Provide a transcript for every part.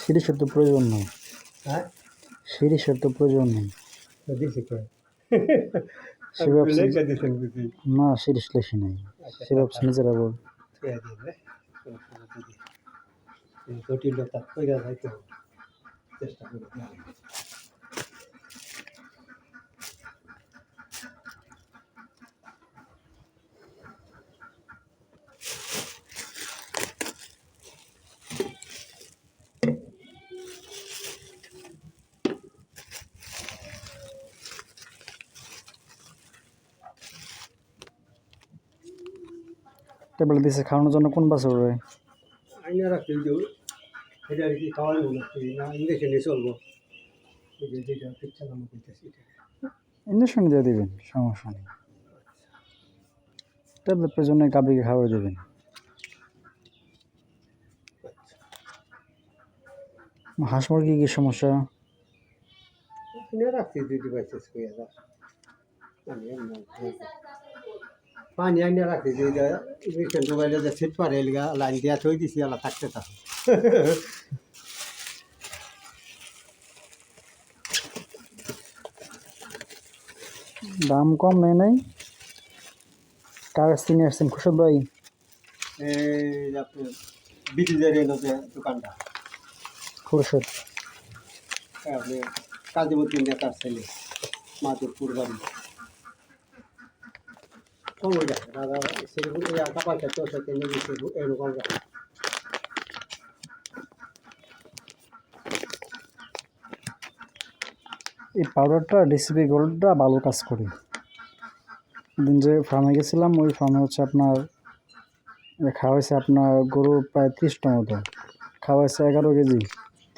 শিরিষের তো প্রয়োজন নেই। হ্যাঁ শিরিষের তো প্রয়োজন নেই। দিছি কে সে ভাবছে লেখা দিছেন বুঝি না, শিরিষ লেখি নাই। আচ্ছা সে ভাবছে নিজেরা বল। ছেড়ে দিন জটিলতা কইরা যাইতে হবে চেষ্টা করে ট্যাবলেট দিছে খাওয়ানোর জন্য কোন বাসে উঠবে? আইনা রাখতে এটা আর কি খাওয়ানো না ইঞ্জেকশনে চলবো যেটা ইচ্ছা নাম করতেছি ইঞ্জেকশন দিয়ে দিবেন, সমস্যা নেই। ট্যাবলেট প্রয়োজনে গাভীকে খাওয়াই দেবেন। হাঁস মুরগি কি সমস্যা? কিনে রাখছি দিদি পাইছিস কইয়া যা পানি আইনা রাখছি যে ইঞ্জেকশন ডুবাইলে যে ছিট পারে এলিগা লাইন দিয়া থই দিছি আলা থাকতে থাকো দাম কম নেই নাই। কার চিনে আসছেন খুশদ ভাই? এই আপনি ব্রিটিশের এলো যে দোকানটা খুরশদ আপনি কাজীমুদ্দিন নেতার ছেলে মাধুরপুর বাড়ি কম হয়ে যায় দাদা সেরকম টাকা পয়সা তোর সাথে নিয়ে গেছে এরকম এই পাউডারটা ডিসিপি গোল্ডটা ভালো কাজ করে। দিন যে ফার্মে গেছিলাম, ওই ফার্মে হচ্ছে আপনার খাওয়াইছে আপনার গরু প্রায় 30টা মতো, খাওয়াইছে 11 কেজি,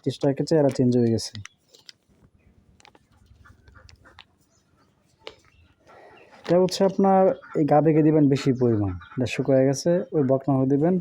30টা কেজি এরা চেঞ্জ হয়ে গেছে। এটা হচ্ছে আপনার এই গাভীকে দিবেন বেশি পরিমাণ, এটা শুকিয়ে গেছে, ওই বকনা দিবেন।